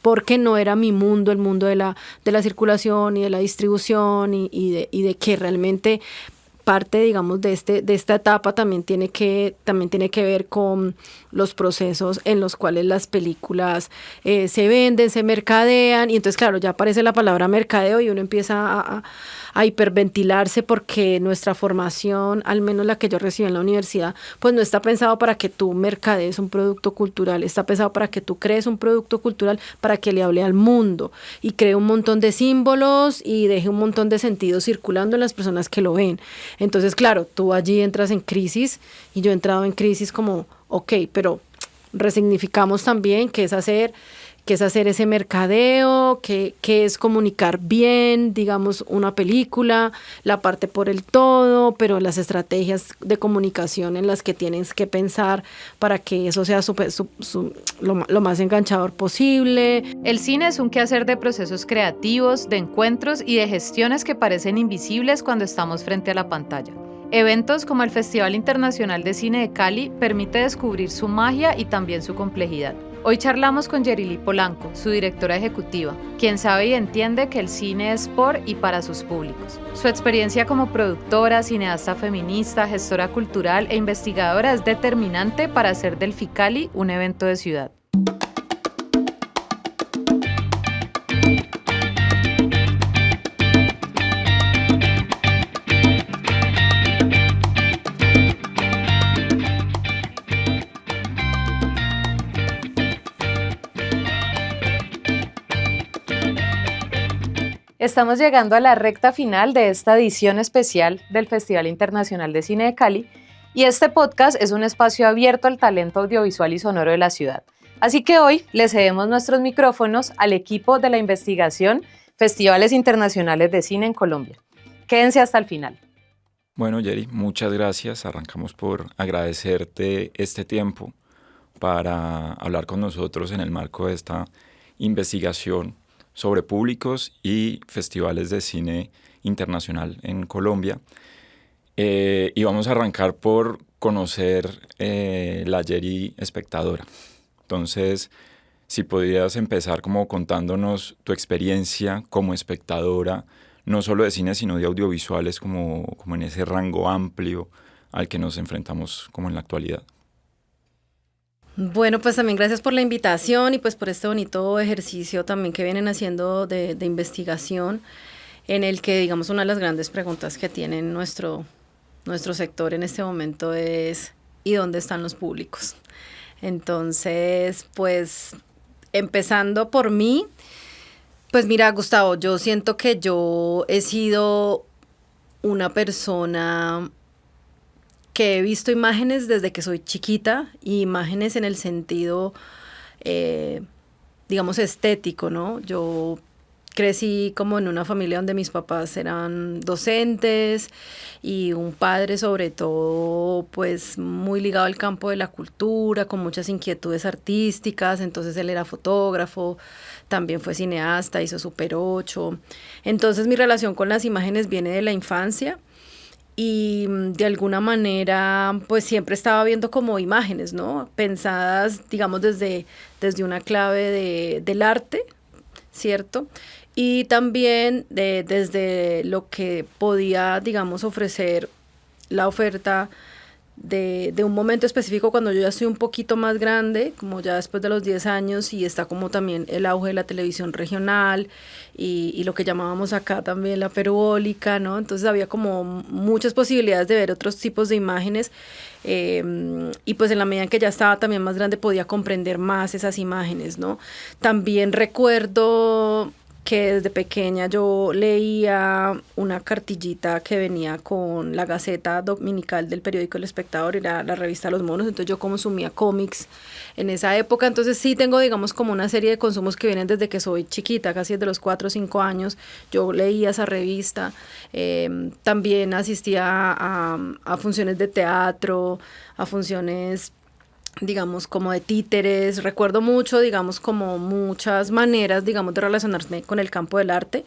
porque no era mi mundo, el mundo de la circulación y de la distribución y de que realmente parte, digamos, de esta etapa también tiene que ver con los procesos en los cuales las películas se venden, se mercadean, y entonces, claro, ya aparece la palabra mercadeo y uno empieza a hiperventilarse porque nuestra formación, al menos la que yo recibí en la universidad, pues no está pensado para que tú mercadees un producto cultural, está pensado para que tú crees un producto cultural para que le hable al mundo y cree un montón de símbolos y deje un montón de sentidos circulando en las personas que lo ven. Entonces, claro, tú allí entras en crisis y yo he entrado en crisis como, ok, pero resignificamos también qué es hacer ese mercadeo, qué es comunicar bien, digamos, una película, la parte por el todo, pero las estrategias de comunicación en las que tienes que pensar para que eso sea lo más enganchador posible. El cine es un quehacer de procesos creativos, de encuentros y de gestiones que parecen invisibles cuando estamos frente a la pantalla. Eventos como el Festival Internacional de Cine de Cali permite descubrir su magia y también su complejidad. Hoy charlamos con Yerili Polanco, su directora ejecutiva, quien sabe y entiende que el cine es por y para sus públicos. Su experiencia como productora, cineasta feminista, gestora cultural e investigadora es determinante para hacer del FICALI un evento de ciudad. Estamos llegando a la recta final de esta edición especial del Festival Internacional de Cine de Cali y este podcast es un espacio abierto al talento audiovisual y sonoro de la ciudad. Así que hoy le cedemos nuestros micrófonos al equipo de la investigación Festivales Internacionales de Cine en Colombia. Quédense hasta el final. Bueno, Yeri, muchas gracias. Arrancamos por agradecerte este tiempo para hablar con nosotros en el marco de esta investigación sobre públicos y festivales de cine internacional en Colombia. Y vamos a arrancar por conocer la Yeri espectadora. Entonces, si podrías empezar como contándonos tu experiencia como espectadora, no solo de cine, sino de audiovisuales, como en ese rango amplio al que nos enfrentamos como en la actualidad. Bueno, pues también gracias por la invitación y pues por este bonito ejercicio también que vienen haciendo de investigación, en el que, digamos, una de las grandes preguntas que tiene nuestro sector en este momento es ¿y dónde están los públicos? Entonces, pues empezando por mí, pues mira, Gustavo, yo siento que yo he sido una persona que he visto imágenes desde que soy chiquita, y imágenes en el sentido, digamos, estético, ¿no? Yo crecí como en una familia donde mis papás eran docentes y un padre sobre todo pues muy ligado al campo de la cultura, con muchas inquietudes artísticas. Entonces él era fotógrafo, también fue cineasta, hizo Super 8. Entonces mi relación con las imágenes viene de la infancia. Y de alguna manera, pues siempre estaba viendo como imágenes, ¿no? Pensadas, digamos, desde una clave del arte, ¿cierto? Y también desde lo que podía, digamos, ofrecer la oferta de un momento específico cuando yo ya estoy un poquito más grande, como ya después de los 10 años, y está como también el auge de la televisión regional y lo que llamábamos acá también la perubólica, ¿no? Entonces había como muchas posibilidades de ver otros tipos de imágenes, y pues en la medida en que ya estaba también más grande podía comprender más esas imágenes, ¿no? También recuerdo que desde pequeña yo leía una cartillita que venía con la Gaceta Dominical del periódico El Espectador y la revista Los Monos. Entonces yo consumía cómics en esa época. Entonces sí tengo, digamos, como una serie de consumos que vienen desde que soy chiquita, casi desde los 4 o 5 años. Yo leía esa revista, también asistía a funciones de teatro, a funciones digamos, como de títeres. Recuerdo mucho, digamos, como muchas maneras, digamos, de relacionarme con el campo del arte.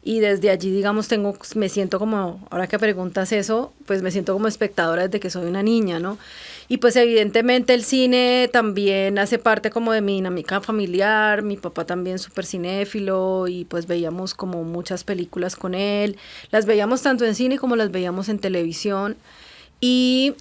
Y desde allí, digamos, me siento como, ahora que preguntas eso, pues me siento como espectadora desde que soy una niña, ¿no? Y pues evidentemente el cine también hace parte como de mi dinámica familiar. Mi papá también súper cinéfilo y pues veíamos como muchas películas con él. Las veíamos tanto en cine como las veíamos en televisión. Y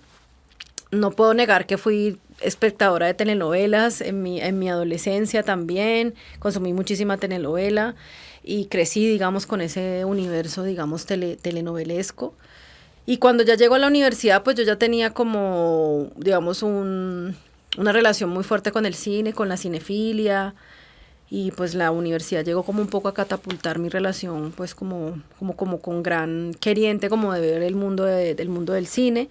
no puedo negar que fui espectadora de telenovelas en mi adolescencia también. Consumí muchísima telenovela y crecí, digamos, con ese universo, digamos, telenovelesco. Y cuando ya llego a la universidad, pues yo ya tenía como, digamos, una relación muy fuerte con el cine, con la cinefilia. Y pues la universidad llegó como un poco a catapultar mi relación, pues como con gran queriente, como de ver el mundo del mundo del cine.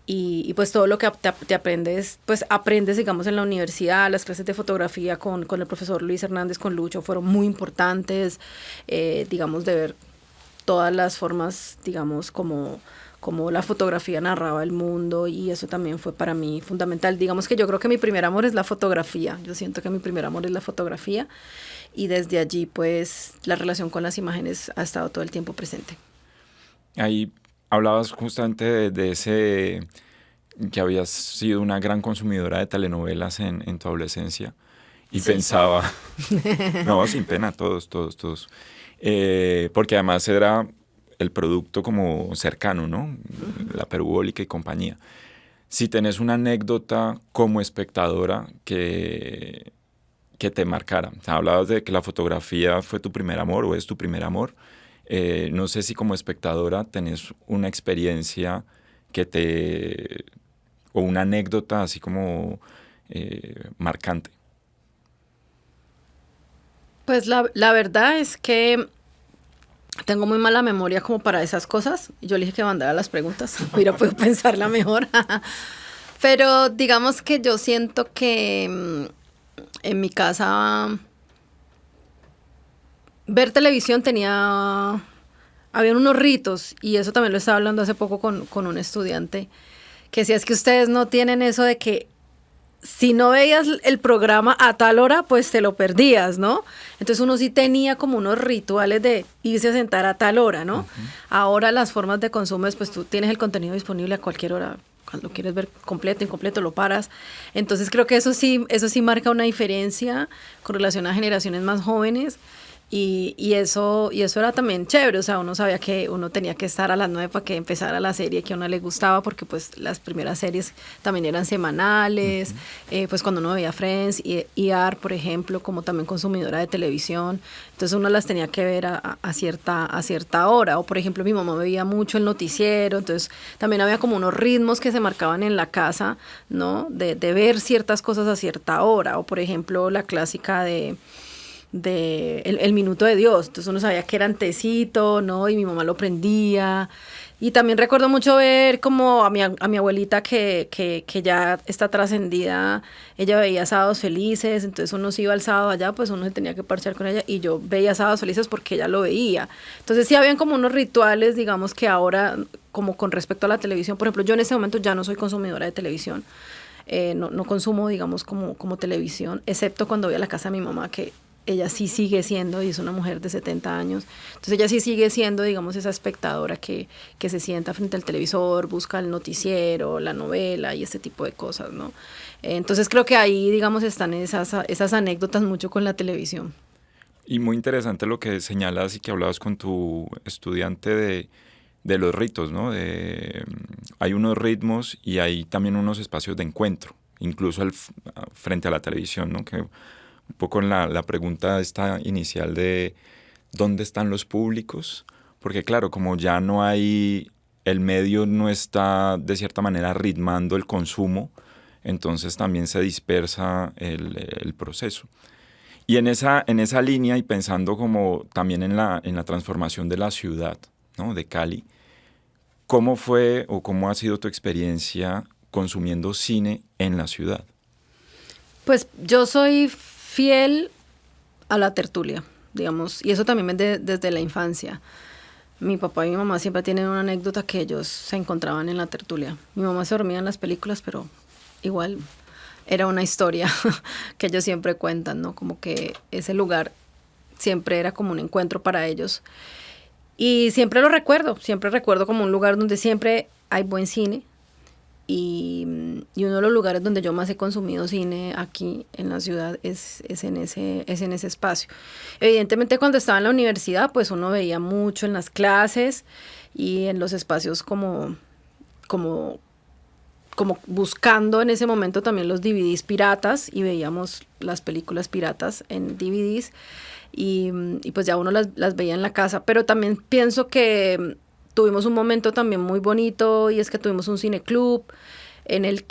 Y pues todo lo que te aprendes, pues aprendes, digamos, en la universidad. Las clases de fotografía con el profesor Luis Hernández, con Lucho, fueron muy importantes, digamos, de ver todas las formas, digamos, como la fotografía narraba el mundo, y eso también fue para mí fundamental. Digamos que yo creo que mi primer amor es la fotografía. Yo siento que mi primer amor es la fotografía, y desde allí, pues, la relación con las imágenes ha estado todo el tiempo presente. Ahí hablabas justamente de ese, que habías sido una gran consumidora de telenovelas en tu adolescencia. Y sí, pensaba, no, sin pena, todos. Porque además era el producto como cercano, ¿no? Uh-huh. La Perubólica y compañía. Si tenés una anécdota como espectadora que te marcara. O sea, hablabas de que la fotografía fue tu primer amor o es tu primer amor. No sé si como espectadora tenés una experiencia o una anécdota así como marcante. Pues la verdad es que tengo muy mala memoria como para esas cosas. Yo le dije que mandara las preguntas, hubiera podido pensarla mejor. Pero digamos que yo siento que en mi casa ver televisión había unos ritos, y eso también lo estaba hablando hace poco con un estudiante, que si es que ustedes no tienen eso de que si no veías el programa a tal hora, pues te lo perdías, ¿no? Entonces uno sí tenía como unos rituales de irse a sentar a tal hora, ¿no? Uh-huh. Ahora las formas de consumo es, pues tú tienes el contenido disponible a cualquier hora. Cuando lo quieres ver completo, incompleto, lo paras. Entonces creo que eso sí marca una diferencia con relación a generaciones más jóvenes. Y eso era también chévere. O sea, uno sabía que uno tenía que estar a las 9 para que empezara la serie que a uno le gustaba, porque pues las primeras series también eran semanales. Uh-huh. Pues cuando uno veía Friends y ER, por ejemplo, como también consumidora de televisión, entonces uno las tenía que ver a cierta hora. O por ejemplo, mi mamá veía mucho el noticiero, entonces también había como unos ritmos que se marcaban en la casa, ¿no? De ver ciertas cosas a cierta hora. O por ejemplo, la clásica de el minuto de Dios. Entonces uno sabía que era antecito, ¿no? Y mi mamá lo prendía. Y también recuerdo mucho ver como a mi abuelita que ya está trascendida. Ella veía Sábados Felices, entonces uno se iba al sábado allá, pues uno se tenía que parchar con ella, y yo veía Sábados Felices porque ella lo veía. Entonces sí habían como unos rituales, digamos, que ahora, como con respecto a la televisión, por ejemplo, yo en este momento ya no soy consumidora de televisión. No consumo, digamos, como televisión, excepto cuando voy a la casa de mi mamá, que ella sí sigue siendo, y es una mujer de 70 años, entonces ella sí sigue siendo, digamos, esa espectadora que se sienta frente al televisor, busca el noticiero, la novela y este tipo de cosas, ¿no? Entonces creo que ahí, digamos, están esas anécdotas mucho con la televisión. Y muy interesante lo que señalas y que hablabas con tu estudiante de los ritos, ¿no? Hay unos ritmos y hay también unos espacios de encuentro, incluso frente a la televisión, ¿no? Que un poco en la pregunta esta inicial de ¿dónde están los públicos? Porque claro, como ya no hay, el medio no está de cierta manera ritmando el consumo, entonces también se dispersa el proceso. Y en esa línea, y pensando como también en la transformación de la ciudad, ¿no? De Cali, ¿cómo fue o cómo ha sido tu experiencia consumiendo cine en la ciudad? Pues yo soy fiel a la tertulia, digamos, y eso también desde la infancia. Mi papá y mi mamá siempre tienen una anécdota que ellos se encontraban en la tertulia. Mi mamá se dormía en las películas, pero igual era una historia que ellos siempre cuentan, ¿no? Como que ese lugar siempre era como un encuentro para ellos. Y siempre recuerdo como un lugar donde siempre hay buen cine. Y uno de los lugares donde yo más he consumido cine aquí en la ciudad es en ese espacio. Evidentemente cuando estaba en la universidad pues uno veía mucho en las clases y en los espacios como buscando en ese momento también los DVDs piratas y veíamos las películas piratas en DVDs y pues ya uno las veía en la casa, pero también pienso que tuvimos un momento también muy bonito y es que tuvimos un cineclub al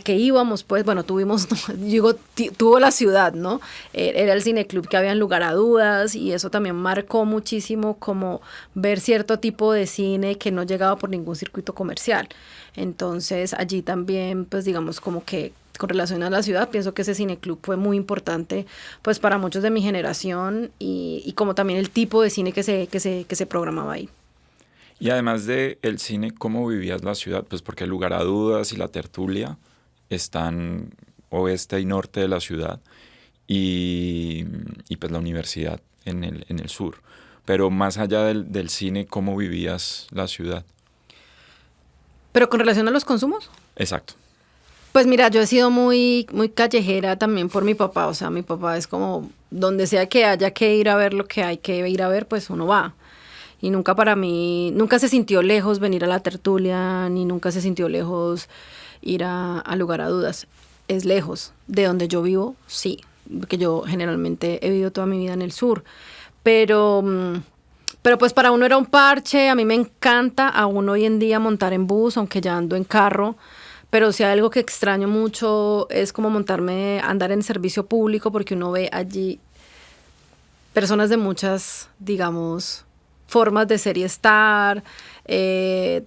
que íbamos, pues, bueno, tuvo la ciudad, ¿no? Era el cineclub que había en Lugar a Dudas y eso también marcó muchísimo como ver cierto tipo de cine que no llegaba por ningún circuito comercial. Entonces, allí también, pues, digamos, como que con relación a la ciudad, pienso que ese cineclub fue muy importante, pues, para muchos de mi generación y como también el tipo de cine que se programaba ahí. Y además de el cine, ¿cómo vivías la ciudad? Pues porque el Lugar a Dudas y la Tertulia están oeste y norte de la ciudad y pues la universidad en el sur. Pero más allá del cine, ¿cómo vivías la ciudad? Pero con relación a los consumos. Exacto. Pues mira, yo he sido muy, muy callejera también por mi papá, o sea, mi papá es como, donde sea que haya que ir a ver lo que hay que ir a ver, pues uno va. Y nunca para mí, nunca se sintió lejos venir a la Tertulia, ni nunca se sintió lejos ir a Lugar a Dudas. Es lejos. De donde yo vivo, sí, porque yo generalmente he vivido toda mi vida en el sur. Pero pues para uno era un parche, a mí me encanta aún hoy en día montar en bus, aunque ya ando en carro. Pero si hay algo que extraño mucho es como andar en servicio público, porque uno ve allí personas de muchas, digamos, formas de ser y estar, ve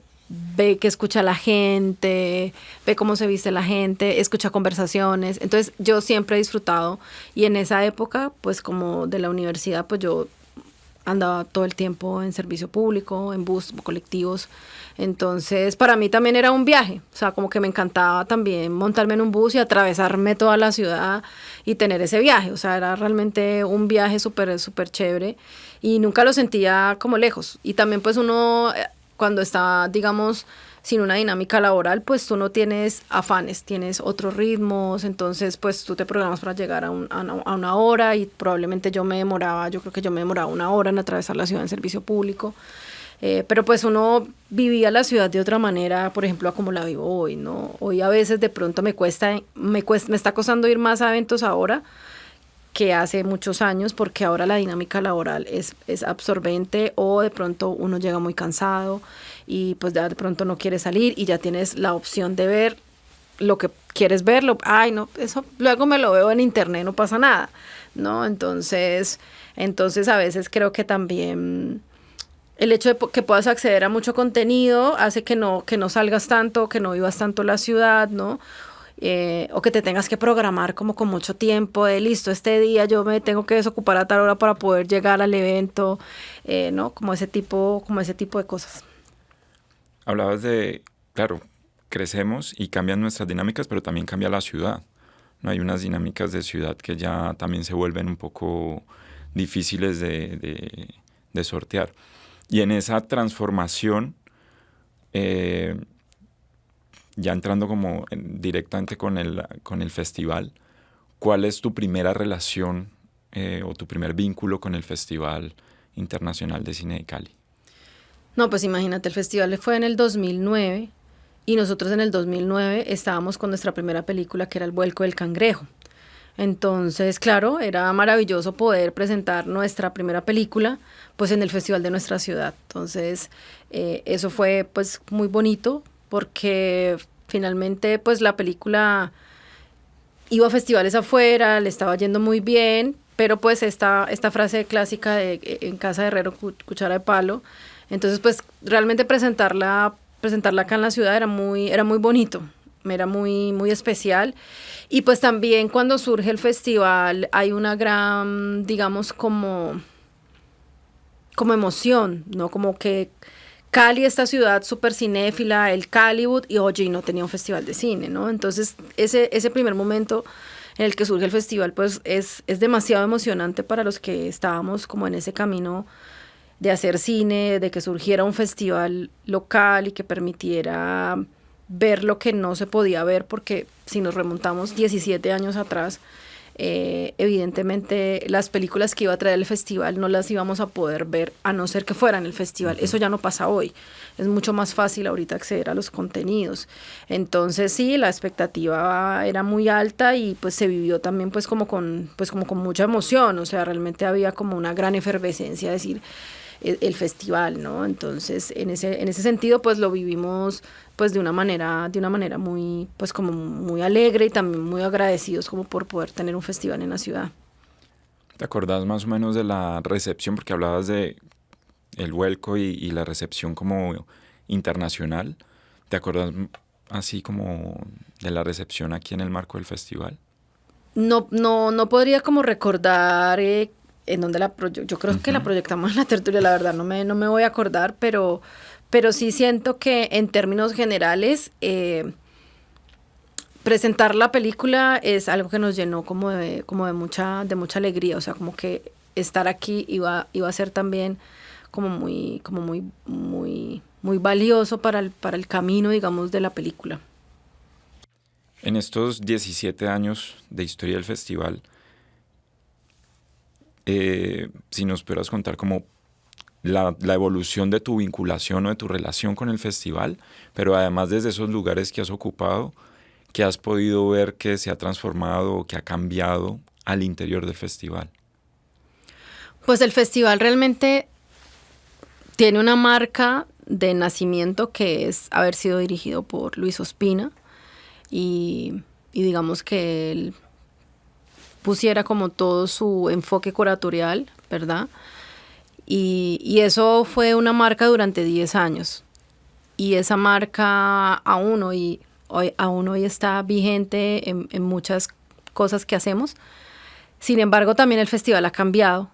que escucha a la gente, ve cómo se viste la gente, escucha conversaciones. Entonces yo siempre he disfrutado y en esa época, pues como de la universidad, pues yo andaba todo el tiempo en servicio público, en bus, colectivos. Entonces, para mí también era un viaje. O sea, como que me encantaba también montarme en un bus y atravesarme toda la ciudad y tener ese viaje. O sea, era realmente un viaje súper, súper chévere y nunca lo sentía como lejos. Y también pues uno, cuando está, digamos, sin una dinámica laboral, pues tú no tienes afanes, tienes otros ritmos, entonces pues tú te programas para llegar a una hora y probablemente yo creo que yo me demoraba una hora en atravesar la ciudad en servicio público. Pero pues uno vivía la ciudad de otra manera, por ejemplo, a como la vivo hoy, ¿no? Hoy a veces de pronto me está costando ir más a eventos ahora que hace muchos años, porque ahora la dinámica laboral es absorbente o de pronto uno llega muy cansado y pues ya de pronto no quiere salir y ya tienes la opción de ver lo que quieres verlo. Ay, no, eso luego me lo veo en internet, no pasa nada, ¿no? Entonces a veces creo que también el hecho de que puedas acceder a mucho contenido hace que no salgas tanto, que no vivas tanto la ciudad, ¿no? O que te tengas que programar como con mucho tiempo, listo, este día yo me tengo que desocupar a tal hora para poder llegar al evento, ¿no? Como ese tipo de cosas. Hablabas claro, crecemos y cambian nuestras dinámicas, pero también cambia la ciudad, ¿no? Hay unas dinámicas de ciudad que ya también se vuelven un poco difíciles de sortear. Y en esa transformación, ya entrando como directamente con el festival, ¿cuál es tu primera relación o tu primer vínculo con el Festival Internacional de Cine de Cali? No, pues imagínate, el festival fue en el 2009 y nosotros en el 2009 estábamos con nuestra primera película que era El Vuelco del Cangrejo. Entonces, claro, era maravilloso poder presentar nuestra primera película pues en el festival de nuestra ciudad. Entonces, eso fue pues muy bonito porque finalmente pues la película iba a festivales afuera, le estaba yendo muy bien, pero pues esta frase clásica de en casa de herrero cuchara de palo. Entonces pues realmente presentarla acá en la ciudad era muy bonito, era muy, muy especial. Y pues también cuando surge el festival hay una gran, digamos, como emoción, ¿no? Como que Cali, esta ciudad súper cinéfila, el Caliwood, y oye, y no tenía un festival de cine, ¿no? Entonces, ese primer momento en el que surge el festival, pues es demasiado emocionante para los que estábamos como en ese camino de hacer cine, de que surgiera un festival local y que permitiera ver lo que no se podía ver, porque si nos remontamos 17 años atrás, evidentemente las películas que iba a traer el festival no las íbamos a poder ver a no ser que fueran el festival. Eso ya no pasa hoy. Es mucho más fácil ahorita acceder a los contenidos. Entonces sí, la expectativa era muy alta y pues se vivió también pues como con mucha emoción. O sea, realmente había como una gran efervescencia, decir, el festival, ¿no? Entonces, en ese sentido, pues lo vivimos pues de una manera muy, pues como muy alegre y también muy agradecidos como por poder tener un festival en la ciudad. ¿Te acordás más o menos de la recepción? Porque hablabas de el vuelco y la recepción como internacional. ¿Te acordás así como de la recepción aquí en el marco del festival? No podría como recordar en dónde yo creo que la proyectamos en la tertulia, la verdad, no me voy a acordar, pero sí siento que en términos generales presentar la película es algo que nos llenó como de mucha alegría. O sea, como que estar aquí iba a ser también como muy valioso para el camino, digamos, de la película. En estos 17 años de historia del festival, si nos pudieras contar como la evolución de tu vinculación o de tu relación con el festival, pero además desde esos lugares que has ocupado, que has podido ver que se ha transformado o que ha cambiado al interior del festival. Pues el festival realmente tiene una marca de nacimiento que es haber sido dirigido por Luis Ospina y digamos que él pusiera como todo su enfoque curatorial, ¿verdad? Y eso fue una marca durante 10 años. Y esa marca aún hoy está vigente en muchas cosas que hacemos. Sin embargo, también el festival ha cambiado.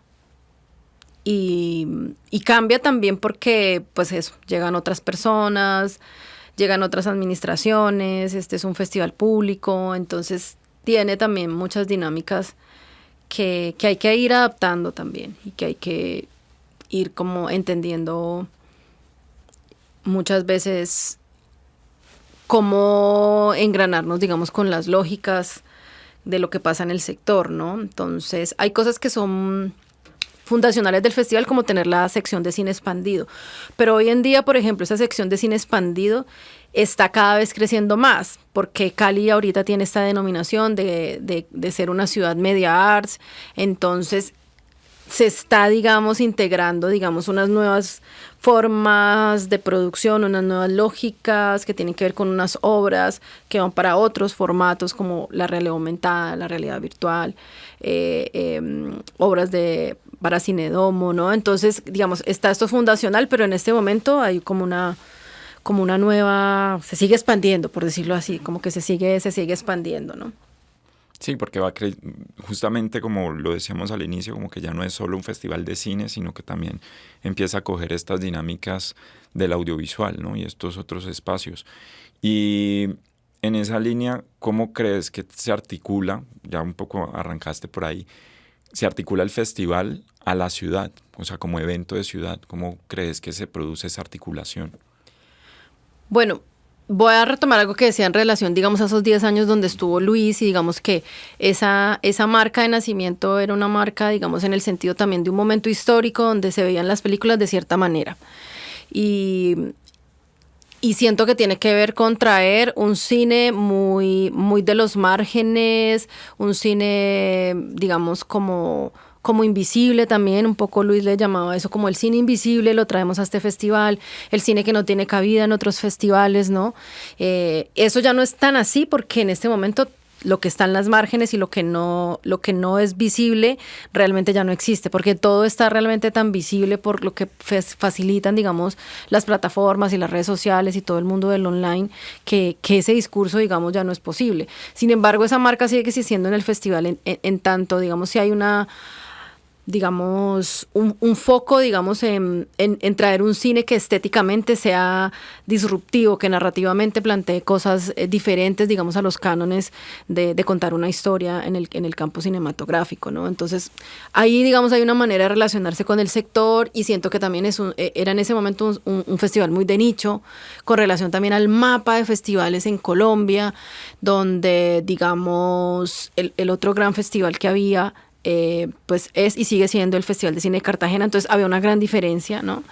Y cambia también porque, pues eso, llegan otras personas, llegan otras administraciones, este es un festival público, entonces tiene también muchas dinámicas que hay que ir adaptando también y que hay que ir como entendiendo muchas veces cómo engranarnos, digamos, con las lógicas de lo que pasa en el sector, ¿no? Entonces, hay cosas que son fundacionales del festival, como tener la sección de cine expandido. Pero hoy en día, por ejemplo, esa sección de cine expandido está cada vez creciendo más, porque Cali ahorita tiene esta denominación de ser una ciudad media arts, entonces se está, digamos, integrando, digamos, unas nuevas formas de producción, unas nuevas lógicas que tienen que ver con unas obras que van para otros formatos como la realidad aumentada, la realidad virtual, obras para Cinedomo, ¿no? Entonces, digamos, está esto fundacional, pero en este momento hay como una nueva, se sigue expandiendo, por decirlo así, como que se sigue expandiendo, ¿no? Sí, porque justamente como lo decíamos al inicio, como que ya no es solo un festival de cine, sino que también empieza a coger estas dinámicas del audiovisual, ¿no? Y estos otros espacios. Y en esa línea, ¿cómo crees que se articula, ya un poco arrancaste por ahí, se articula el festival a la ciudad, o sea, como evento de ciudad? ¿Cómo crees que se produce esa articulación? Bueno, voy a retomar algo que decía en relación, digamos, a esos 10 años donde estuvo Luis, y digamos que esa marca de nacimiento era una marca, digamos, en el sentido también de un momento histórico donde se veían las películas de cierta manera. Y siento que tiene que ver con traer un cine muy, muy de los márgenes, un cine, digamos, como invisible también, un poco Luis le llamaba eso como el cine invisible, lo traemos a este festival, el cine que no tiene cabida en otros festivales, ¿no? Eso ya no es tan así porque en este momento lo que está en las márgenes y lo que no es visible realmente ya no existe, porque todo está realmente tan visible por lo que facilitan, digamos, las plataformas y las redes sociales y todo el mundo del online, que ese discurso, digamos, ya no es posible. Sin embargo, esa marca sigue existiendo en el festival en tanto, digamos, si hay una digamos, un foco, digamos, en traer un cine que estéticamente sea disruptivo, que narrativamente plantee cosas diferentes, digamos, a los cánones de contar una historia en el campo cinematográfico, ¿no? Entonces, ahí, digamos, hay una manera de relacionarse con el sector y siento que también era en ese momento un festival muy de nicho, con relación también al mapa de festivales en Colombia, donde, digamos, el otro gran festival que había, pues es y sigue siendo el Festival de Cine de Cartagena, entonces había una gran diferencia, ¿no?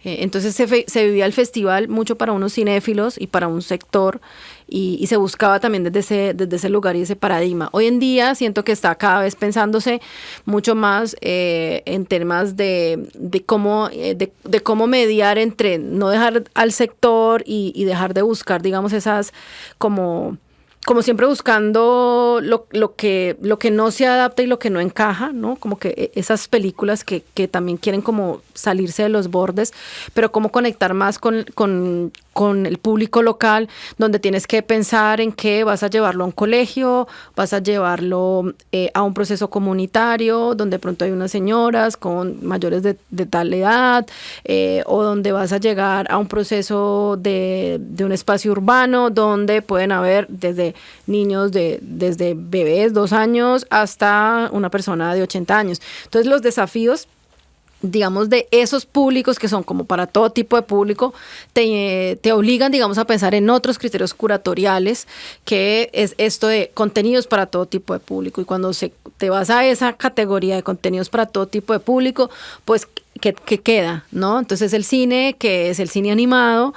Entonces se vivía el festival mucho para unos cinéfilos y para un sector y se buscaba también desde ese lugar y ese paradigma. Hoy en día siento que está cada vez pensándose mucho más en temas de cómo mediar entre no dejar al sector y dejar de buscar, digamos, esas como siempre buscando lo que no se adapta y lo que no encaja, ¿no? Como que esas películas que también quieren como salirse de los bordes, pero cómo conectar más con el público local, donde tienes que pensar en que vas a llevarlo a un colegio, vas a llevarlo a un proceso comunitario, donde pronto hay unas señoras con mayores de tal edad, o donde vas a llegar a un proceso de un espacio urbano, donde pueden haber desde niños desde bebés, 2 años, hasta una persona de 80 años. Entonces los desafíos, digamos, de esos públicos que son como para todo tipo de público, te obligan, digamos, a pensar en otros criterios curatoriales, que es esto de contenidos para todo tipo de público. Y cuando te vas a esa categoría de contenidos para todo tipo de público, pues, ¿qué queda, no? Entonces el cine, que es el cine animado,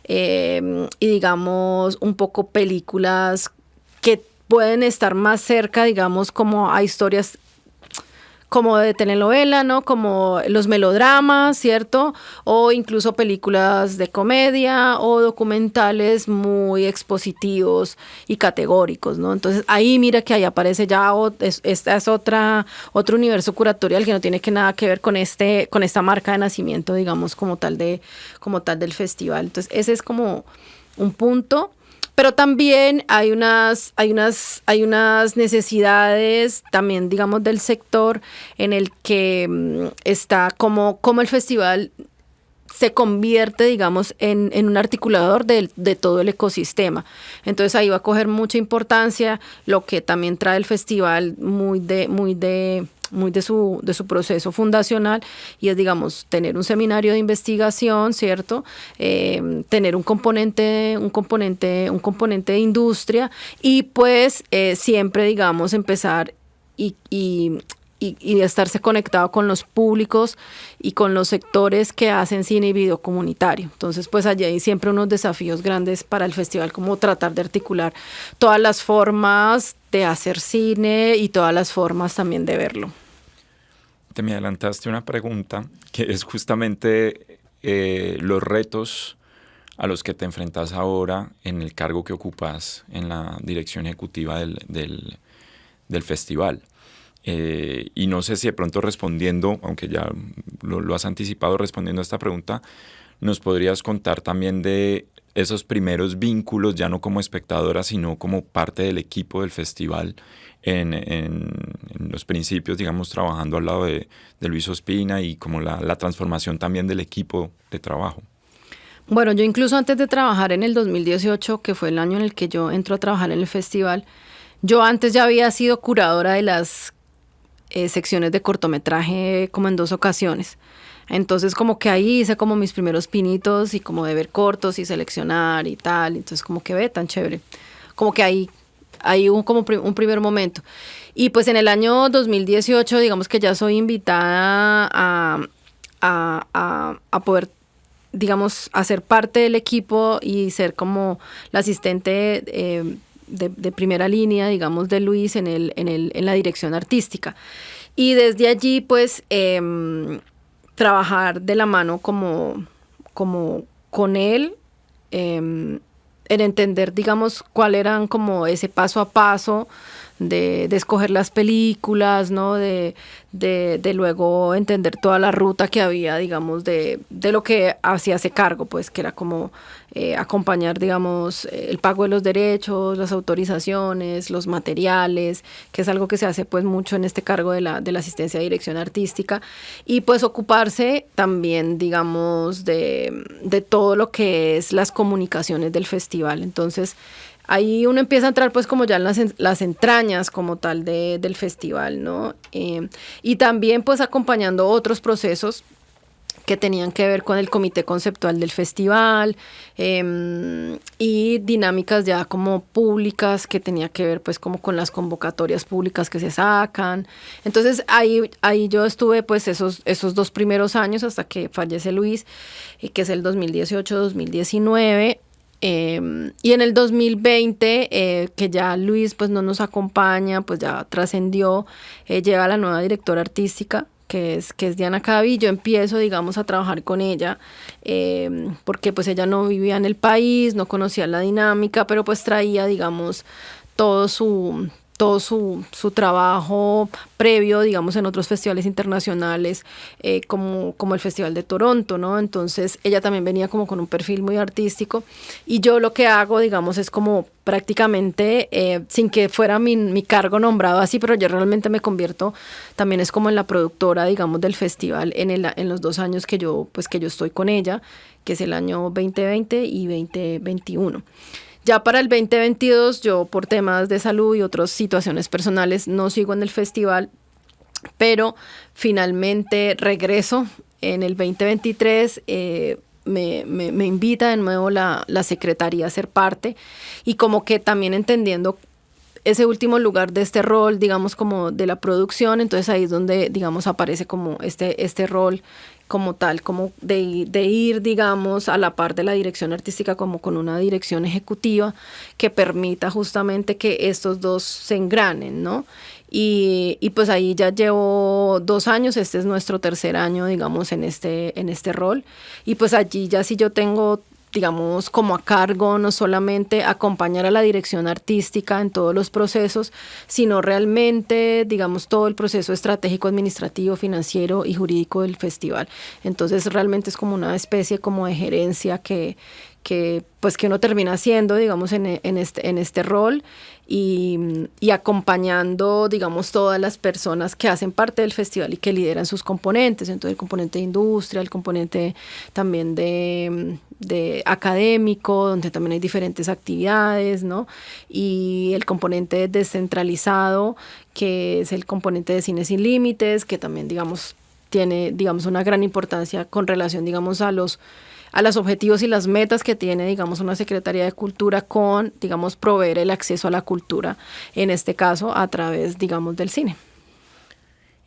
y digamos, un poco películas que pueden estar más cerca, digamos, como a historias como de telenovela, ¿no? Como los melodramas, ¿cierto? O incluso películas de comedia o documentales muy expositivos y categóricos, ¿no? Entonces ahí mira que ahí aparece ya esta es otro universo curatorial que no tiene nada que ver con esta marca de nacimiento, digamos, como tal del festival. Entonces ese es como un punto. Pero también hay unas necesidades también, digamos, del sector en el que está como el festival se convierte, digamos, en un articulador de todo el ecosistema. Entonces ahí va a coger mucha importancia lo que también trae el festival muy de su proceso fundacional, y es, digamos, tener un seminario de investigación, ¿cierto? Tener un componente de industria y pues siempre, digamos, empezar y estarse conectado con los públicos y con los sectores que hacen cine y video comunitario. Entonces, pues allí hay siempre unos desafíos grandes para el festival, como tratar de articular todas las formas de hacer cine y todas las formas también de verlo. Te me adelantaste una pregunta que es justamente los retos a los que te enfrentas ahora en el cargo que ocupas en la dirección ejecutiva del festival. Y no sé si de pronto respondiendo, aunque ya lo has anticipado respondiendo a esta pregunta, nos podrías contar también de esos primeros vínculos, ya no como espectadora, sino como parte del equipo del festival, en los principios, digamos, trabajando al lado de Luis Ospina y como la transformación también del equipo de trabajo. Bueno, yo incluso antes de trabajar en el 2018, que fue el año en el que yo entro a trabajar en el festival, yo antes ya había sido curadora de las secciones de cortometraje como en 2 ocasiones. Entonces como que ahí hice como mis primeros pinitos y como de ver cortos y seleccionar y tal. Entonces como que ve tan chévere. Como que ahí hubo como un primer momento. Y pues en el año 2018 digamos que ya soy invitada a poder, digamos, hacer parte del equipo y ser como la asistente de primera línea, digamos, de Luis en la dirección artística. Y desde allí, pues, trabajar de la mano como con él, en entender, digamos, cuál eran como ese paso a paso de escoger las películas, ¿no? De luego entender toda la ruta que había, digamos, de lo que hacía ese cargo, pues que era como acompañar, digamos, el pago de los derechos, las autorizaciones, los materiales, que es algo que se hace pues mucho en este cargo de la asistencia de dirección artística, y pues ocuparse también, digamos, de todo lo que es las comunicaciones del festival. Entonces, ahí uno empieza a entrar pues como ya en las entrañas como tal del festival, ¿no? Y también pues acompañando otros procesos que tenían que ver con el comité conceptual del festival, y dinámicas ya como públicas que tenía que ver pues como con las convocatorias públicas que se sacan. Entonces ahí yo estuve pues esos 2 primeros años hasta que fallece Luis, que es el 2018-2019. Y en el 2020, que ya Luis pues no nos acompaña, pues ya trascendió, llega la nueva directora artística, que es Diana Cavi. Yo empiezo, digamos, a trabajar con ella, porque pues ella no vivía en el país, no conocía la dinámica, pero pues traía, digamos, todo su trabajo previo, digamos, en otros festivales internacionales, como el Festival de Toronto, ¿no? Entonces, ella también venía como con un perfil muy artístico, y yo lo que hago, digamos, es como prácticamente, sin que fuera mi cargo nombrado así, pero yo realmente me convierto, también es como en la productora, digamos, del festival en los 2 años que yo estoy con ella, que es el año 2020 y 2021. Ya para el 2022, yo por temas de salud y otras situaciones personales no sigo en el festival, pero finalmente regreso en el 2023. Me invita de nuevo la secretaría a ser parte, y como que también entendiendo ese último lugar de este rol, digamos, como de la producción. Entonces ahí es donde, digamos, aparece como este rol como tal, como de ir, digamos, a la par de la dirección artística, como con una dirección ejecutiva que permita justamente que estos dos se engranen, ¿no? Y pues ahí ya llevo 2 años, este es nuestro 3er año, digamos, en este rol, y pues allí ya sí yo tengo, digamos, como a cargo no solamente acompañar a la dirección artística en todos los procesos, sino realmente, digamos, todo el proceso estratégico, administrativo, financiero y jurídico del festival. Entonces realmente es como una especie como de gerencia que uno termina haciendo, digamos, en este rol, y acompañando, digamos, todas las personas que hacen parte del festival y que lideran sus componentes. Entonces el componente de industria, el componente también de académico, donde también hay diferentes actividades, ¿no? Y el componente descentralizado, que es el componente de Cine Sin Límites, que también, digamos, tiene, digamos, una gran importancia con relación, digamos, a los objetivos y las metas que tiene, digamos, una Secretaría de Cultura con, digamos, proveer el acceso a la cultura, en este caso, a través, digamos, del cine.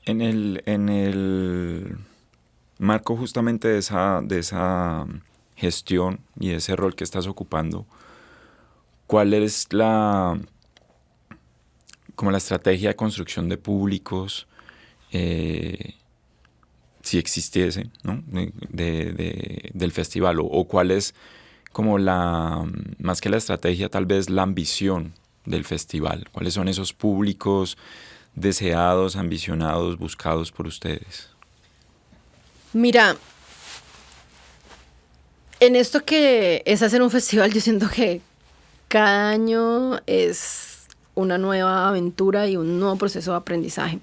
En el marco justamente de esa gestión y ese rol que estás ocupando, ¿cuál es como la estrategia de construcción de públicos, si existiese, ¿no? del festival, o cuál es como más que la estrategia, tal vez la ambición del festival? ¿Cuáles son esos públicos deseados, ambicionados, buscados por ustedes? Mira, en esto que es hacer un festival, yo siento que cada año es una nueva aventura y un nuevo proceso de aprendizaje.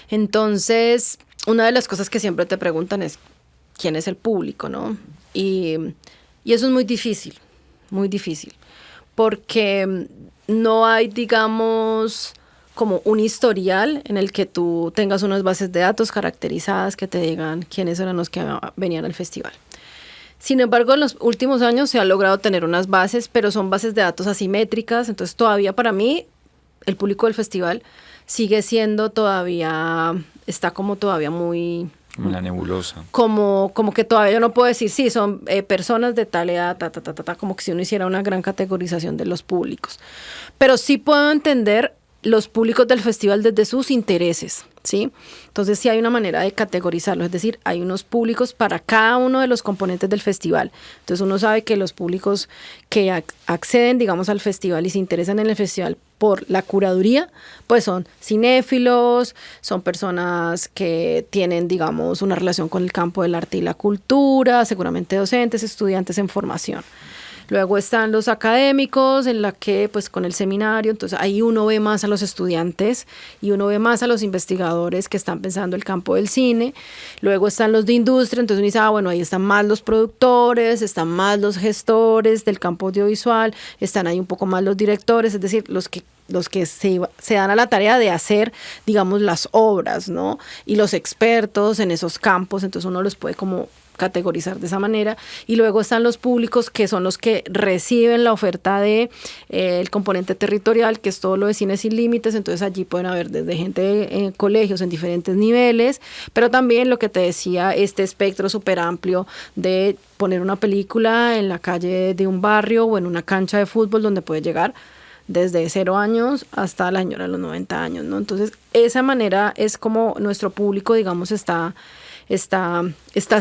Entonces, una de las cosas que siempre te preguntan es quién es el público, ¿no? Y eso es muy difícil, porque no hay, digamos, como un historial en el que tú tengas unas bases de datos caracterizadas que te digan quiénes eran los que venían al festival. Sin embargo, en los últimos años se ha logrado tener unas bases, pero son bases de datos asimétricas. Entonces todavía para mí el público del festival sigue siendo está como todavía muy... Como la nebulosa. Como que todavía yo no puedo decir, sí, son personas de tal edad, como que si uno hiciera una gran categorización de los públicos. Pero sí puedo entender los públicos del festival desde sus intereses, ¿sí? Entonces sí hay una manera de categorizarlo, es decir, hay unos públicos para cada uno de los componentes del festival. Entonces uno sabe que los públicos que acceden, digamos, al festival y se interesan en el festival por la curaduría, pues son cinéfilos, son personas que tienen, digamos, una relación con el campo del arte y la cultura, seguramente docentes, estudiantes en formación. Luego están los académicos, en la que pues con el seminario, entonces ahí uno ve más a los estudiantes y uno ve más a los investigadores que están pensando el campo del cine. Luego están los de industria, entonces uno dice, bueno, ahí están más los productores, están más los gestores del campo audiovisual, están ahí un poco más los directores, es decir, los que se dan a la tarea de hacer, digamos, las obras, ¿no? Y los expertos en esos campos, entonces uno los puede como categorizar de esa manera. Y luego están los públicos, que son los que reciben la oferta de el componente territorial, que es todo lo de Cine Sin Límites. Entonces allí pueden haber desde gente en colegios en diferentes niveles, pero también lo que te decía, este espectro súper amplio de poner una película en la calle de un barrio o en una cancha de fútbol, donde puede llegar desde 0 años hasta la señora de los 90 años, ¿no? Entonces, esa manera es como nuestro público, digamos, está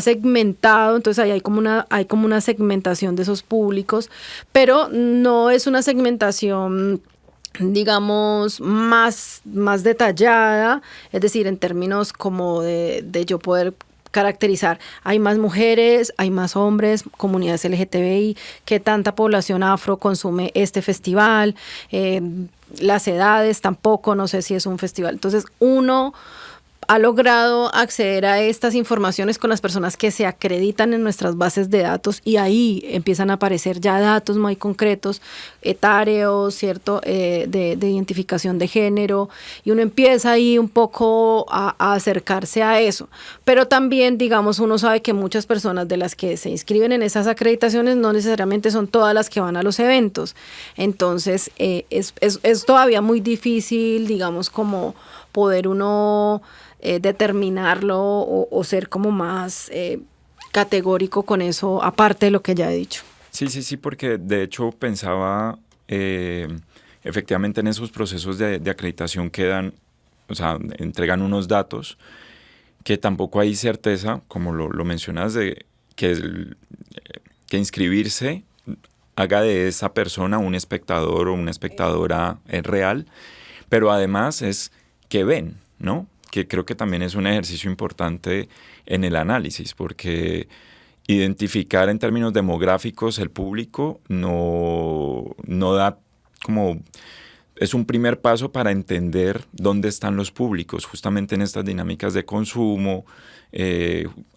segmentado. Entonces ahí hay como una segmentación de esos públicos, pero no es una segmentación, digamos, más detallada, es decir, en términos como de yo poder caracterizar, hay más mujeres, hay más hombres, comunidades LGTBI, qué tanta población afro consume este festival, las edades tampoco, no sé si es un festival. Entonces uno ha logrado acceder a estas informaciones con las personas que se acreditan en nuestras bases de datos, y ahí empiezan a aparecer ya datos muy concretos, etarios, ¿cierto? De identificación de género, y uno empieza ahí un poco a acercarse a eso. Pero también, digamos, uno sabe que muchas personas de las que se inscriben en esas acreditaciones no necesariamente son todas las que van a los eventos. Entonces, es todavía muy difícil, digamos, como poder uno determinarlo o ser como más categórico con eso, aparte de lo que ya he dicho. Sí, porque de hecho pensaba efectivamente en esos procesos de acreditación quedan, o sea, entregan unos datos que tampoco hay certeza, como lo mencionas, de que inscribirse haga de esa persona un espectador o una espectadora real, pero además es que ven, ¿no? Que creo que también es un ejercicio importante en el análisis, porque identificar en términos demográficos el público no da como... Es un primer paso para entender dónde están los públicos, justamente en estas dinámicas de consumo,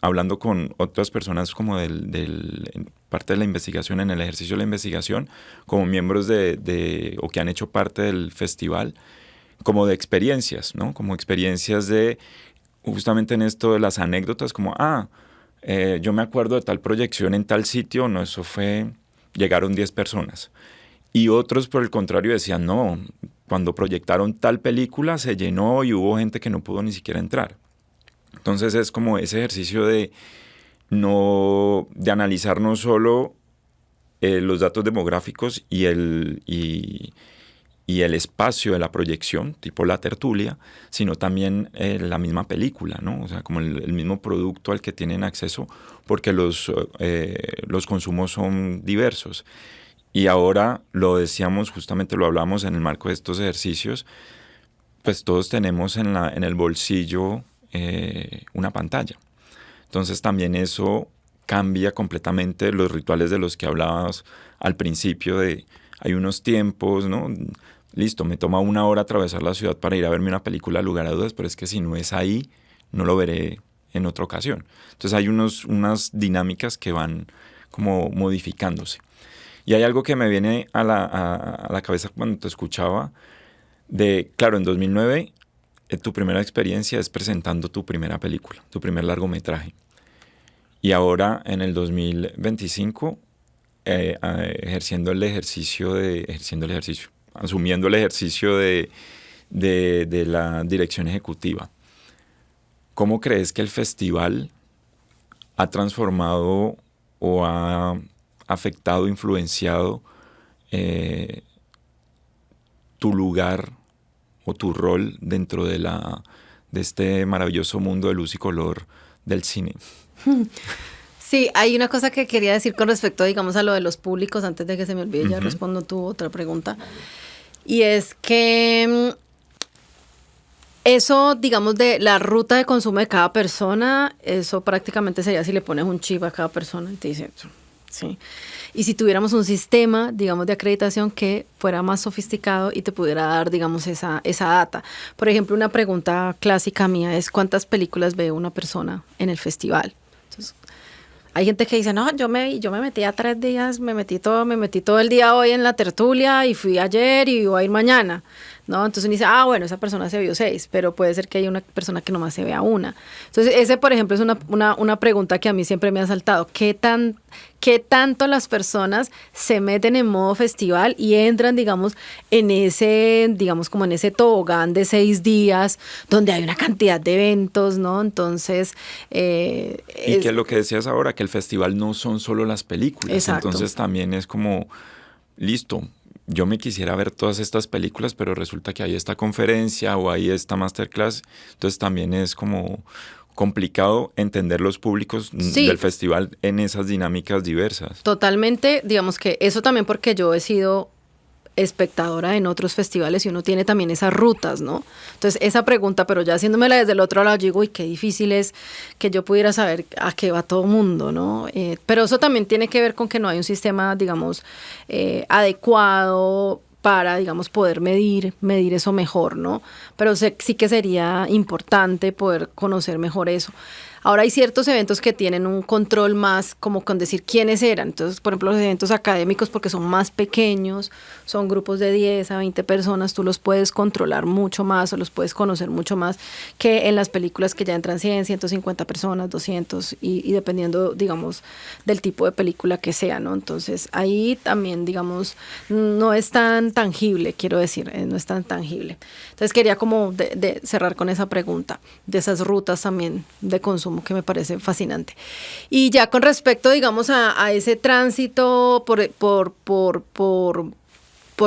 hablando con otras personas como en parte de la investigación, en el ejercicio de la investigación, como miembros o que han hecho parte del festival, como de experiencias, ¿no? Como experiencias de, justamente en esto de las anécdotas, como, yo me acuerdo de tal proyección en tal sitio, no, llegaron 10 personas. Y otros, por el contrario, decían, no, cuando proyectaron tal película se llenó y hubo gente que no pudo ni siquiera entrar. Entonces es como ese ejercicio de analizar no solo los datos demográficos y el espacio de la proyección, tipo la tertulia, sino también la misma película, ¿no? O sea, como el mismo producto al que tienen acceso, porque los consumos son diversos. Y ahora, lo decíamos, justamente lo hablamos en el marco de estos ejercicios, pues todos tenemos en el bolsillo una pantalla. Entonces también eso cambia completamente los rituales de los que hablabas al principio, hay unos tiempos, ¿no? Listo, me toma 1 hora atravesar la ciudad para ir a verme una película, lugar a dudas, pero es que si no es ahí, no lo veré en otra ocasión. Entonces hay unas dinámicas que van como modificándose. Y hay algo que me viene a la cabeza cuando te escuchaba, claro, en 2009 tu primera experiencia es presentando tu primera película, tu primer largometraje. Y ahora en el 2025, asumiendo el ejercicio de la dirección ejecutiva. ¿Cómo crees que el festival ha transformado o ha afectado, influenciado tu lugar o tu rol dentro de este maravilloso mundo de luz y color del cine? Sí, hay una cosa que quería decir con respecto, digamos, a lo de los públicos, antes de que se me olvide, ya respondo tu otra pregunta. Y es que eso, digamos, de la ruta de consumo de cada persona, eso prácticamente sería si le pones un chip a cada persona y te dice, sí. Y si tuviéramos un sistema, digamos, de acreditación que fuera más sofisticado y te pudiera dar, digamos, esa data. Por ejemplo, una pregunta clásica mía es ¿cuántas películas ve una persona en el festival? Entonces, hay gente que dice, no, yo me metí a 3 días, me metí todo el día hoy en la tertulia y fui ayer y voy a ir mañana, ¿no? Entonces uno dice, bueno, esa persona se vio 6, pero puede ser que haya una persona que nomás se vea una. Entonces ese, por ejemplo, es una pregunta que a mí siempre me ha saltado. ¿Qué tanto las personas se meten en modo festival y entran, digamos, como en ese tobogán de 6 días, donde hay una cantidad de eventos, ¿no? Entonces... y que lo que decías ahora, que el festival no son solo las películas. Exacto. Entonces también es como, listo, yo me quisiera ver todas estas películas, pero resulta que hay esta conferencia o hay esta masterclass. Entonces también es como complicado entender los públicos del festival en esas dinámicas diversas. Totalmente, digamos que eso también porque yo he sido espectadora en otros festivales y uno tiene también esas rutas, ¿no? Entonces esa pregunta, pero ya haciéndomela desde el otro lado, digo, uy, qué difícil es que yo pudiera saber a qué va todo el mundo, ¿no? Pero eso también tiene que ver con que no hay un sistema, digamos, adecuado para, digamos, poder medir eso mejor, ¿no? Pero sí que sería importante poder conocer mejor eso. Ahora hay ciertos eventos que tienen un control más como con decir quiénes eran. Entonces, por ejemplo, los eventos académicos, porque son más pequeños, son grupos de 10 a 20 personas, tú los puedes controlar mucho más o los puedes conocer mucho más que en las películas que ya entran 100, 150 personas, 200 y dependiendo, digamos, del tipo de película que sea, ¿no? Entonces, ahí también, digamos, no es tan tangible, quiero decir, no es tan tangible. Entonces, quería como de cerrar con esa pregunta, de esas rutas también de consumo que me parece fascinante. Y ya con respecto, digamos, a ese tránsito por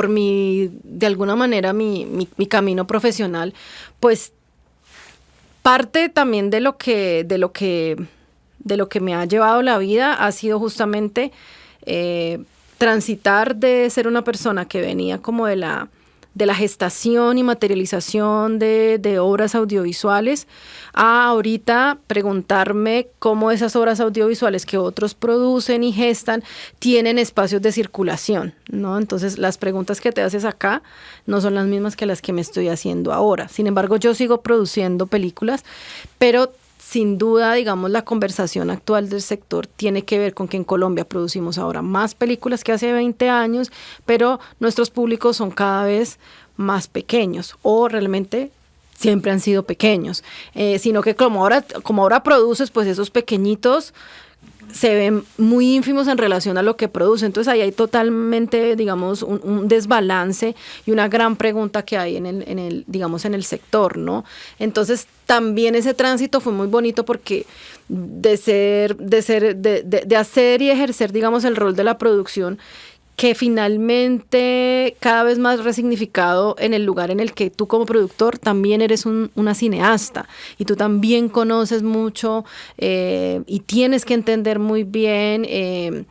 mi, de alguna manera, mi camino profesional, pues parte también de lo que me ha llevado la vida ha sido justamente transitar de ser una persona que venía como de la gestación y materialización de obras audiovisuales a ahorita preguntarme cómo esas obras audiovisuales que otros producen y gestan tienen espacios de circulación, ¿no? Entonces las preguntas que te haces acá no son las mismas que las que me estoy haciendo ahora. Sin embargo, yo sigo produciendo películas, pero sin duda, digamos, la conversación actual del sector tiene que ver con que en Colombia producimos ahora más películas que hace 20 años, pero nuestros públicos son cada vez más pequeños o realmente siempre han sido pequeños, sino que como ahora produces, pues esos pequeñitos se ven muy ínfimos en relación a lo que produce. Entonces ahí hay totalmente, digamos, un desbalance y una gran pregunta que hay en el sector, ¿no? Entonces también ese tránsito fue muy bonito porque de hacer y ejercer, digamos, el rol de la producción, que finalmente cada vez más resignificado en el lugar en el que tú como productor también eres una cineasta y tú también conoces mucho y tienes que entender muy bien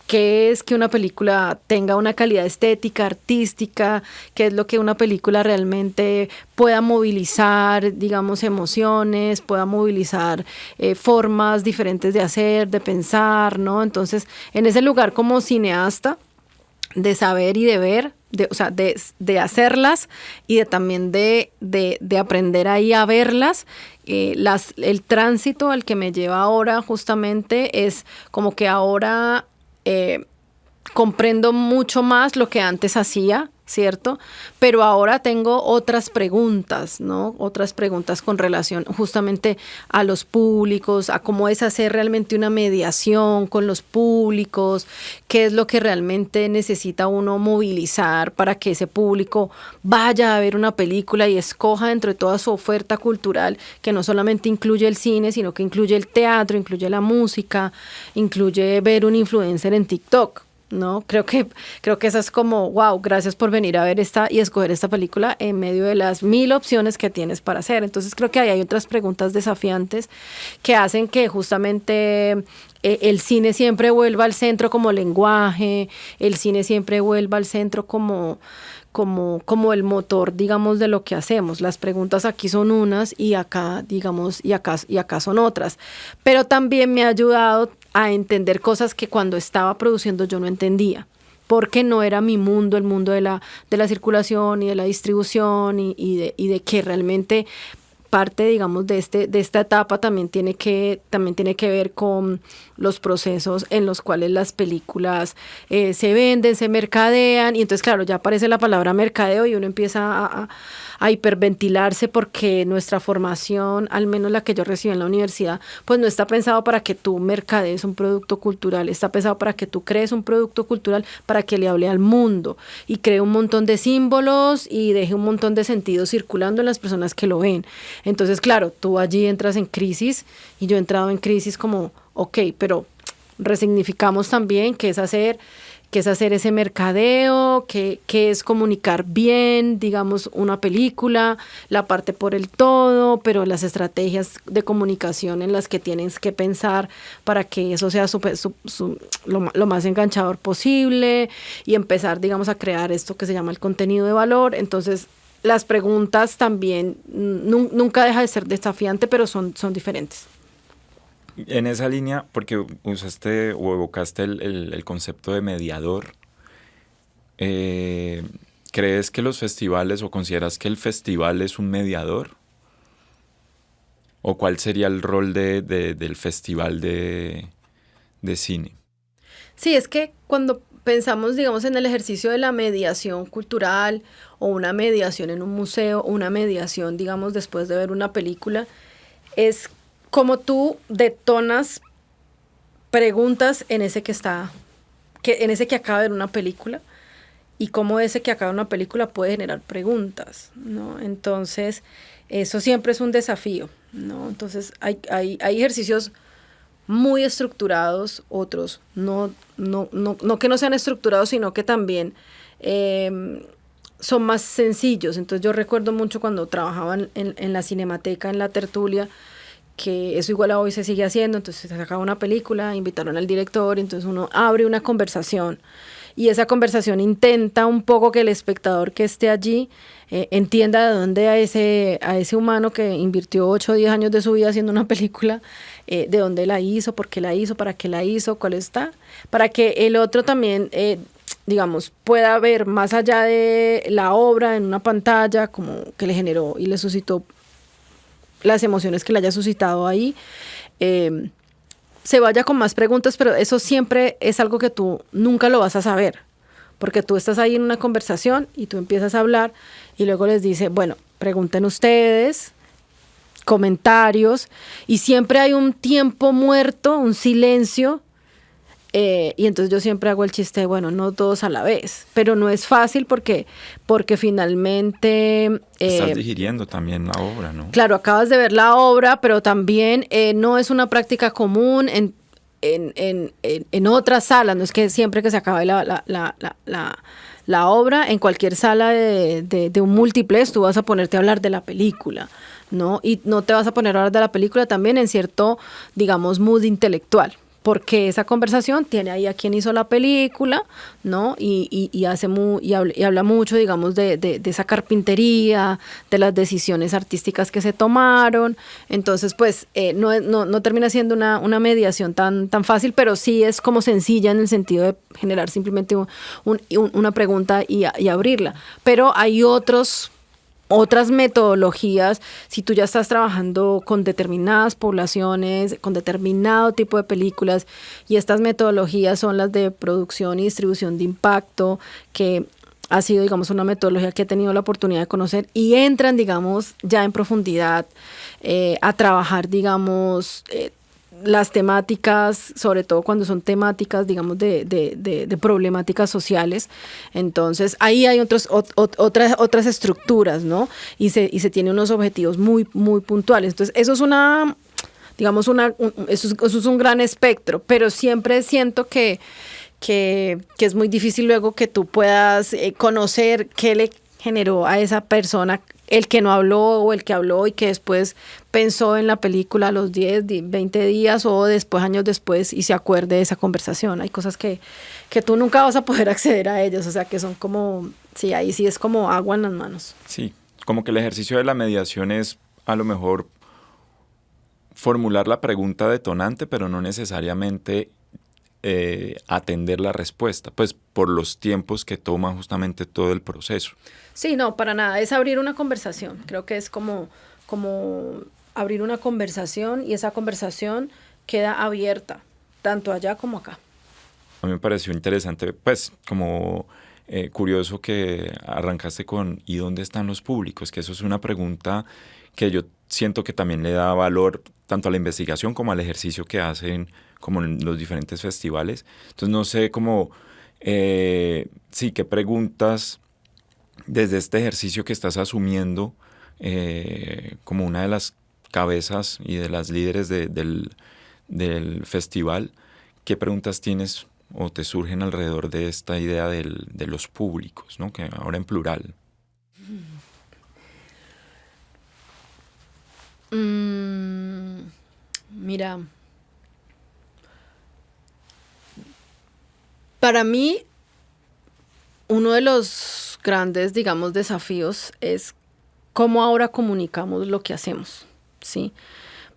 qué es que una película tenga una calidad estética, artística, qué es lo que una película realmente pueda movilizar, digamos, emociones, pueda movilizar formas diferentes de hacer, de pensar, ¿no? Entonces, en ese lugar como cineasta, de saber y de ver, de hacerlas y también de aprender ahí a verlas, el tránsito al que me lleva ahora justamente es como que ahora comprendo mucho más lo que antes hacía, ¿cierto? Pero ahora tengo otras preguntas, ¿no? Otras preguntas con relación justamente a los públicos, a cómo es hacer realmente una mediación con los públicos, qué es lo que realmente necesita uno movilizar para que ese público vaya a ver una película y escoja dentro de toda su oferta cultural, que no solamente incluye el cine, sino que incluye el teatro, incluye la música, incluye ver un influencer en TikTok, ¿no? Creo que esa es como, wow, gracias por venir a ver esta y escoger esta película en medio de las 1000 opciones que tienes para hacer. Entonces creo que ahí hay otras preguntas desafiantes que hacen que justamente el cine siempre vuelva al centro como lenguaje, el cine siempre vuelva al centro como el motor, digamos, de lo que hacemos. Las preguntas aquí son unas y acá, digamos, y acá son otras. Pero también me ha ayudado a entender cosas que cuando estaba produciendo yo no entendía, porque no era mi mundo, el mundo de la circulación y de la distribución y de que realmente parte, digamos, de esta etapa también tiene que ver con los procesos en los cuales las películas se venden, se mercadean, y entonces, claro, ya aparece la palabra mercadeo y uno empieza a hiperventilarse porque nuestra formación, al menos la que yo recibí en la universidad, pues no está pensado para que tú mercadees un producto cultural, está pensado para que tú crees un producto cultural para que le hable al mundo y cree un montón de símbolos y deje un montón de sentido circulando en las personas que lo ven. Entonces, claro, tú allí entras en crisis y yo he entrado en crisis como, ok, pero resignificamos también qué es hacer ese mercadeo, qué es comunicar bien, digamos, una película, la parte por el todo, pero las estrategias de comunicación en las que tienes que pensar para que eso sea lo más enganchador posible y empezar, digamos, a crear esto que se llama el contenido de valor. Entonces, las preguntas también nunca deja de ser desafiante, pero son diferentes. En esa línea, porque usaste o evocaste el concepto de mediador, ¿crees que los festivales o consideras que el festival es un mediador? ¿O cuál sería el rol del festival de cine? Sí, es que cuando pensamos, digamos, en el ejercicio de la mediación cultural o una mediación en un museo, una mediación, digamos, después de ver una película, es como tú detonas preguntas en ese en ese que acaba de ver una película y cómo ese que acaba de ver una película puede generar preguntas, ¿no? Entonces, eso siempre es un desafío, ¿no? Entonces, hay ejercicios muy estructurados, otros no que no sean estructurados, sino que también son más sencillos. Entonces, yo recuerdo mucho cuando trabajaba en la Cinemateca, en la tertulia, que eso igual a hoy se sigue haciendo. Entonces se sacaba una película, invitaron al director, entonces uno abre una conversación y esa conversación intenta un poco que el espectador que esté allí entienda de dónde a ese humano que invirtió 8 o 10 años de su vida haciendo una película, de dónde la hizo, por qué la hizo, para qué la hizo, cuál está, para que el otro también digamos, pueda ver más allá de la obra en una pantalla como que le generó y le suscitó las emociones que le haya suscitado ahí, se vaya con más preguntas, pero eso siempre es algo que tú nunca lo vas a saber, porque tú estás ahí en una conversación y tú empiezas a hablar y luego les dice, bueno, pregunten ustedes, comentarios, y siempre hay un tiempo muerto, un silencio. Y entonces yo siempre hago el chiste, bueno, no todos a la vez, pero no es fácil porque finalmente... Estás digiriendo también la obra, ¿no? Claro, acabas de ver la obra, pero también no es una práctica común en otras salas, no es que siempre que se acabe la obra, en cualquier sala de un múltiplex tú vas a ponerte a hablar de la película, ¿no? Y no te vas a poner a hablar de la película también en cierto, digamos, mood intelectual, porque esa conversación tiene ahí a quien hizo la película, ¿no? Y habla mucho, digamos, de esa carpintería, de las decisiones artísticas que se tomaron. Entonces, pues, no termina siendo una mediación tan fácil, pero sí es como sencilla en el sentido de generar simplemente una pregunta y abrirla. Pero hay otras metodologías, si tú ya estás trabajando con determinadas poblaciones, con determinado tipo de películas, y estas metodologías son las de producción y distribución de impacto, que ha sido, digamos, una metodología que he tenido la oportunidad de conocer, y entran, digamos, ya en profundidad a trabajar, digamos, las temáticas, sobre todo cuando son temáticas, digamos, de problemáticas sociales. Entonces, ahí hay otras estructuras, ¿no? Y se tiene unos objetivos muy, muy puntuales. Entonces, eso es eso es un gran espectro, pero siempre siento que que es muy difícil luego que tú puedas conocer qué le generó a esa persona, el que no habló o el que habló y que después pensó en la película a los 10, 20 días o después, años después, y se acuerde de esa conversación. Hay cosas que tú nunca vas a poder acceder a ellas, o sea, que son como, sí, ahí sí es como agua en las manos. Sí, como que el ejercicio de la mediación es a lo mejor formular la pregunta detonante, pero no necesariamente atender la respuesta, pues por los tiempos que toma justamente todo el proceso. Sí, no, para nada, es abrir una conversación. Creo que es como abrir una conversación y esa conversación queda abierta, tanto allá como acá. A mí me pareció interesante, pues como curioso que arrancaste con ¿y dónde están los públicos? Que eso es una pregunta que yo siento que también le da valor tanto a la investigación como al ejercicio que hacen como en los diferentes festivales. Entonces no sé cómo, sí, qué preguntas desde este ejercicio que estás asumiendo como una de las cabezas y de las líderes del festival, ¿qué preguntas tienes o te surgen alrededor de esta idea de los públicos, ¿no? Que ahora en plural? Mira, para mí uno de los grandes, digamos, desafíos es cómo ahora comunicamos lo que hacemos, ¿sí?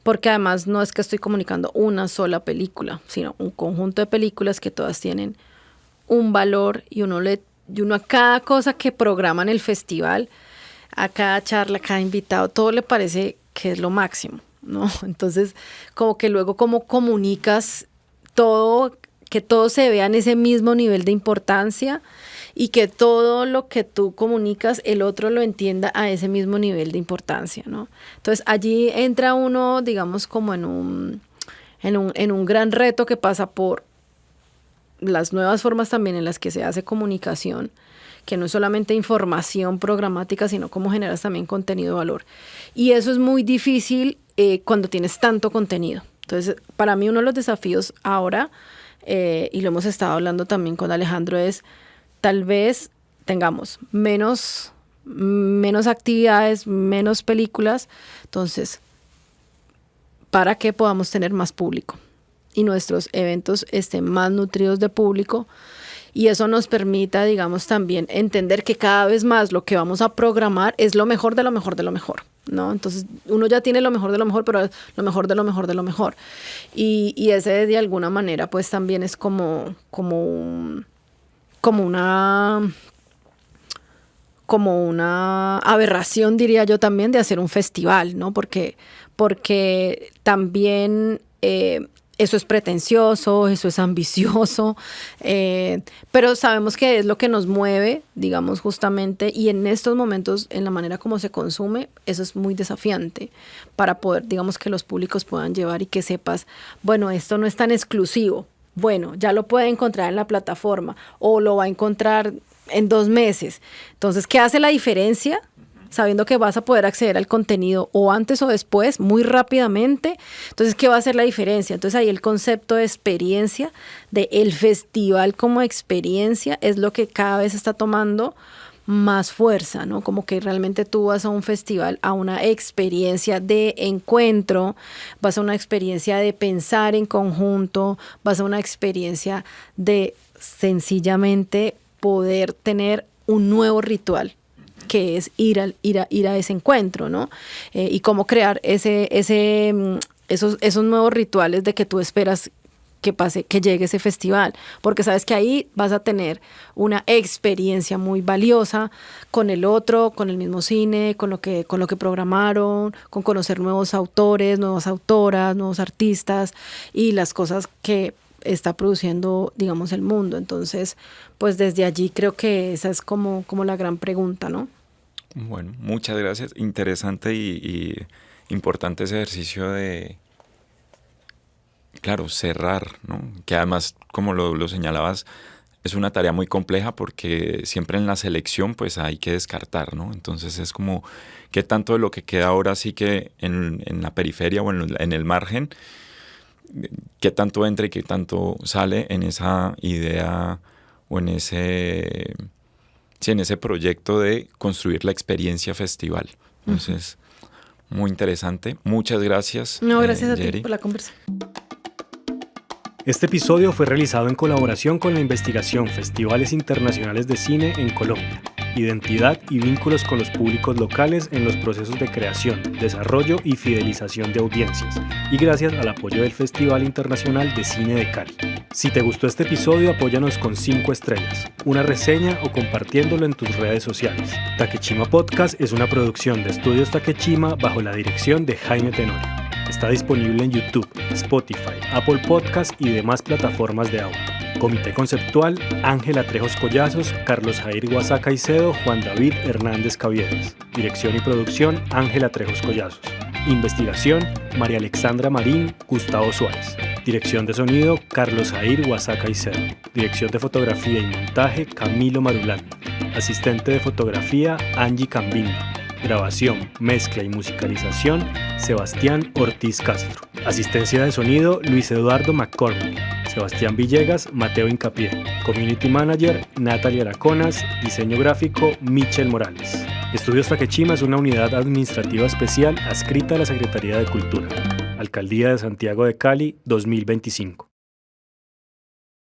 Porque además no es que estoy comunicando una sola película, sino un conjunto de películas que todas tienen un valor y uno a cada cosa que programa en el festival, a cada charla, a cada invitado, todo le parece que es lo máximo, ¿no? Entonces, como que luego cómo comunicas todo, que todo se vea en ese mismo nivel de importancia y que todo lo que tú comunicas, el otro lo entienda a ese mismo nivel de importancia, ¿no? Entonces, allí entra uno, digamos, como en un gran reto que pasa por las nuevas formas también en las que se hace comunicación, que no es solamente información programática, sino cómo generas también contenido de valor. Y eso es muy difícil cuando tienes tanto contenido. Entonces, para mí uno de los desafíos ahora, y lo hemos estado hablando también con Alejandro, es tal vez tengamos menos actividades, menos películas, entonces, para que podamos tener más público y nuestros eventos estén más nutridos de público, y eso nos permita, digamos, también entender que cada vez más lo que vamos a programar es lo mejor de lo mejor de lo mejor, ¿no? Entonces uno ya tiene lo mejor de lo mejor, pero es lo mejor de lo mejor de lo mejor. Y ese de alguna manera pues también es como una aberración, diría yo también, de hacer un festival, ¿no? Porque también eso es pretencioso, eso es ambicioso, pero sabemos que es lo que nos mueve, digamos, justamente, y en estos momentos, en la manera como se consume, eso es muy desafiante para poder, digamos, que los públicos puedan llevar y que sepas, bueno, esto no es tan exclusivo, bueno, ya lo puede encontrar en la plataforma o lo va a encontrar en 2 meses. Entonces, ¿qué hace la diferencia? Sabiendo que vas a poder acceder al contenido o antes o después, muy rápidamente. Entonces, ¿qué va a hacer la diferencia? Entonces, ahí el concepto de experiencia, de el festival como experiencia, es lo que cada vez está tomando más fuerza, ¿no? Como que realmente tú vas a un festival, a una experiencia de encuentro, vas a una experiencia de pensar en conjunto, vas a una experiencia de sencillamente poder tener un nuevo ritual, que es ir a ese encuentro, ¿no? Y cómo crear esos nuevos rituales de que tú esperas que pase, que llegue ese festival, porque sabes que ahí vas a tener una experiencia muy valiosa con el otro, con el mismo cine, con lo que programaron, con conocer nuevos autores, nuevas autoras, nuevos artistas y las cosas que está produciendo, digamos, el mundo. Entonces, pues desde allí creo que esa es como la gran pregunta, ¿no? Bueno, muchas gracias. Interesante y importante ese ejercicio de, claro, cerrar, ¿no? Que además, como lo señalabas, es una tarea muy compleja porque siempre en la selección pues hay que descartar, ¿no? Entonces es como qué tanto de lo que queda ahora sí que en la periferia o en el margen qué tanto entra y qué tanto sale en esa idea o en ese proyecto de construir la experiencia festival. Entonces, muy interesante. Muchas gracias. No, gracias a ti Yeri, por la conversación. Este episodio fue realizado en colaboración con la investigación Festivales Internacionales de Cine en Colombia, identidad y vínculos con los públicos locales en los procesos de creación, desarrollo y fidelización de audiencias, y gracias al apoyo del Festival Internacional de Cine de Cali. Si te gustó este episodio, apóyanos con 5 estrellas, una reseña o compartiéndolo en tus redes sociales. Takechima Podcast es una producción de Estudios Takechima bajo la dirección de Jaime Tenorio. Está disponible en YouTube, Spotify, Apple Podcast y demás plataformas de audio. Comité conceptual: Ángela Trejos Collazos, Carlos Jair Guasá Caicedo, Juan David Hernández Caviedes. Dirección y producción: Ángela Trejos Collazos. Investigación: María Alexandra Marín, Gustavo Suárez. Dirección de sonido: Carlos Jair Guasá Caicedo. Dirección de fotografía y montaje: Camilo Marulanda. Asistente de fotografía: Angie Cambino. Grabación, mezcla y musicalización: Sebastián Ortiz Castro. Asistencia de sonido: Luis Eduardo McCormick. Sebastián Villegas, Mateo Incapié. Community Manager: Natalia Araconas. Diseño gráfico: Michel Morales. Estudios Takechima es una unidad administrativa especial adscrita a la Secretaría de Cultura. Alcaldía de Santiago de Cali, 2025.